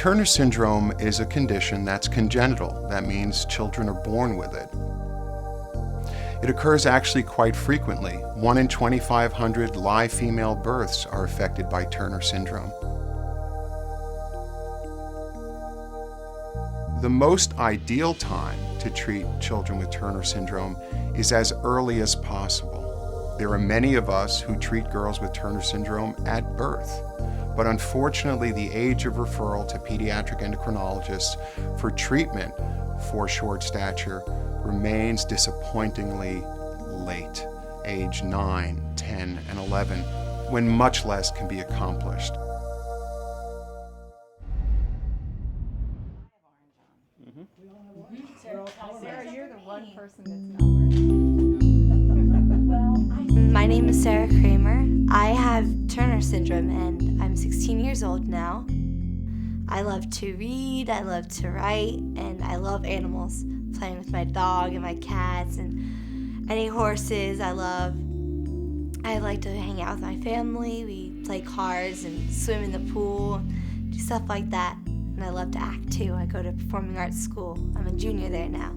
Turner syndrome is a condition that's congenital. That means children are born with it. It occurs actually quite frequently. 1 in 2,500 live female births are affected by Turner syndrome. The most ideal time to treat children with Turner syndrome is as early as possible. There are many of us who treat girls with Turner syndrome at birth, but unfortunately the age of referral to pediatric endocrinologists for treatment for short stature remains disappointingly late, age 9, 10, and 11, when much less can be accomplished. Sarah, you're the one person that's not wearing. My name is Sarah Kramer. I have Turner syndrome and I'm 16 years old now. I love to read, I love to write, and I love animals. Playing with my dog and my cats and any horses I love. I like to hang out with my family. We play cards and swim in the pool, do stuff like that. And I love to act too. I go to performing arts school. I'm a junior there now.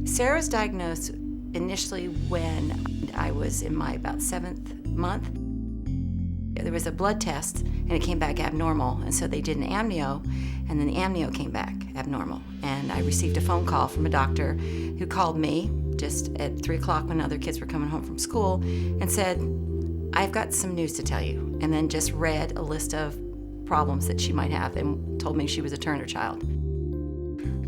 Sarah was diagnosed initially when I was in my about 7th month. There was a blood test and it came back abnormal, and so they did an amnio, and then the amnio came back abnormal. And I received a phone call from a doctor who called me just at 3 o'clock when other kids were coming home from school and said, "I've got some news to tell you," and then just read a list of problems that she might have and told me she was a Turner child.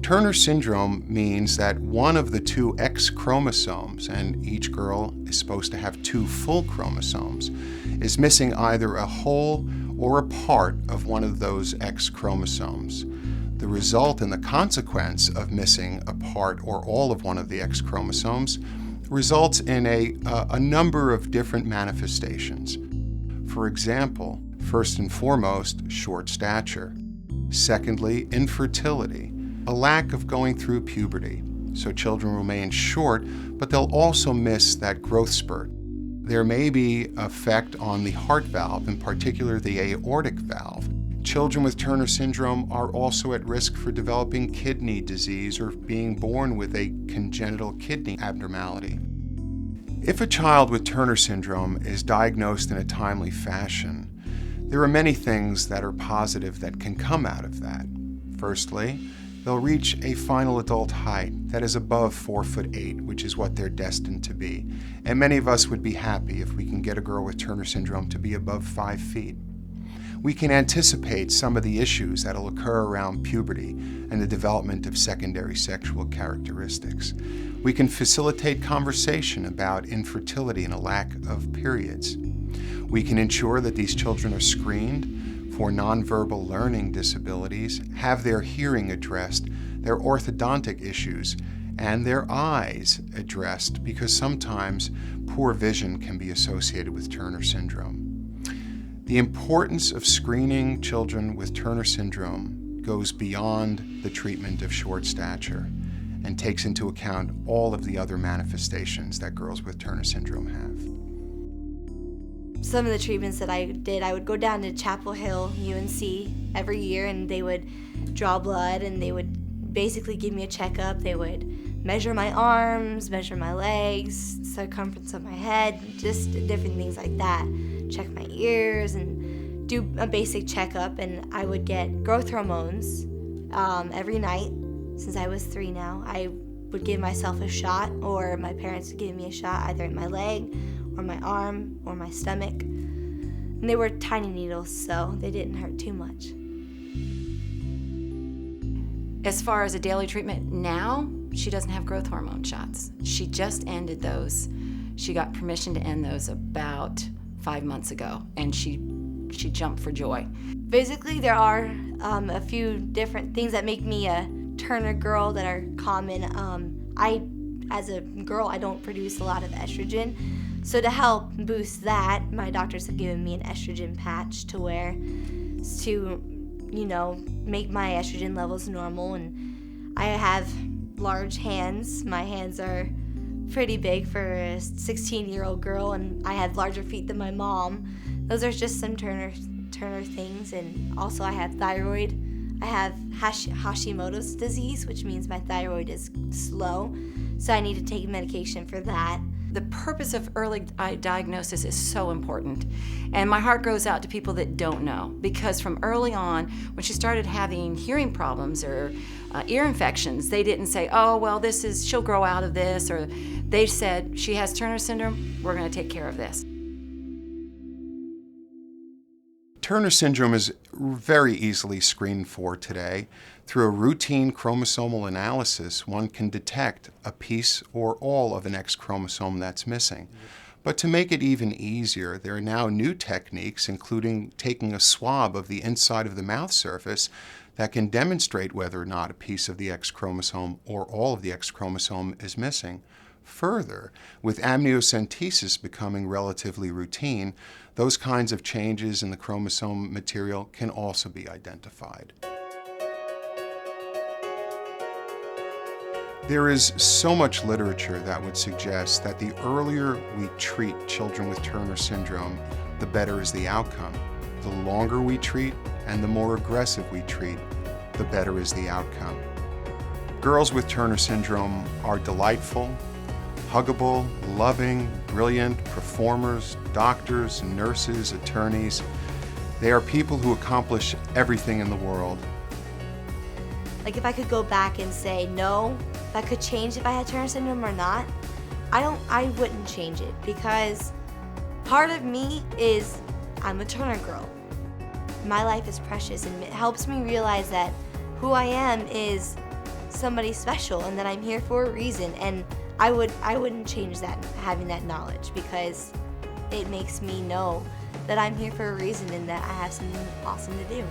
Turner syndrome means that one of the 2 X chromosomes, and each girl is supposed to have 2 full chromosomes, is missing either a whole or a part of one of those X chromosomes. The result and the consequence of missing a part or all of one of the X chromosomes results in a number of different manifestations. For example, first and foremost, short stature. Secondly, infertility, a lack of going through puberty. So children remain short, but they'll also miss that growth spurt. There may be effect on the heart valve, in particular the aortic valve. Children with Turner syndrome are also at risk for developing kidney disease or being born with a congenital kidney abnormality. If a child with Turner syndrome is diagnosed in a timely fashion, there are many things that are positive that can come out of that. Firstly, they'll reach a final adult height that is above 4'8", which is what they're destined to be. And many of us would be happy if we can get a girl with Turner syndrome to be above 5 feet. We can anticipate some of the issues that'll occur around puberty and the development of secondary sexual characteristics. We can facilitate conversation about infertility and a lack of periods. We can ensure that these children are screened for nonverbal learning disabilities, have their hearing addressed, their orthodontic issues, and their eyes addressed, because sometimes poor vision can be associated with Turner syndrome. The importance of screening children with Turner syndrome goes beyond the treatment of short stature and takes into account all of the other manifestations that girls with Turner syndrome have. Some of the treatments that I did, I would go down to Chapel Hill, UNC, every year, and they would draw blood, and they would basically give me a checkup. They would measure my arms, measure my legs, circumference of my head, just different things like that. Check my ears and do a basic checkup, and I would get growth hormones every night. Since I was 3 now, I would give myself a shot, or my parents would give me a shot either in my leg or my arm or my stomach. And they were tiny needles, so they didn't hurt too much. As far as a daily treatment now, she doesn't have growth hormone shots. She just ended those. She got permission to end those about 5 months ago, and she jumped for joy. Physically, there are a few different things that make me a Turner girl that are common. As a girl, I don't produce a lot of estrogen. So to help boost that, my doctors have given me an estrogen patch to wear to, make my estrogen levels normal. And I have large hands. My hands are pretty big for a 16-year-old girl, and I have larger feet than my mom. Those are just some Turner Turner things, and also I have thyroid. I have Hashimoto's disease, which means my thyroid is slow, so I need to take medication for that. The purpose of early diagnosis is so important, and my heart goes out to people that don't know, because from early on, when she started having hearing problems or ear infections, they didn't say, oh, well, she'll grow out of this, or they said, she has Turner syndrome, we're going to take care of this. Turner syndrome is very easily screened for today. Through a routine chromosomal analysis, one can detect a piece or all of an X chromosome that's missing. But to make it even easier, there are now new techniques, including taking a swab of the inside of the mouth surface, that can demonstrate whether or not a piece of the X chromosome or all of the X chromosome is missing. Further, with amniocentesis becoming relatively routine, those kinds of changes in the chromosome material can also be identified. There is so much literature that would suggest that the earlier we treat children with Turner syndrome, the better is the outcome. The longer we treat and the more aggressive we treat, the better is the outcome. Girls with Turner syndrome are delightful, huggable, loving, brilliant performers, doctors, nurses, attorneys. They are people who accomplish everything in the world. Like, if I could go back and say no, if I could change if I had Turner syndrome or not, I wouldn't change it, because part of me is I'm a Turner girl. My life is precious, and it helps me realize that who I am is somebody special and that I'm here for a reason. And I wouldn't change that, having that knowledge, because it makes me know that I'm here for a reason and that I have something awesome to do.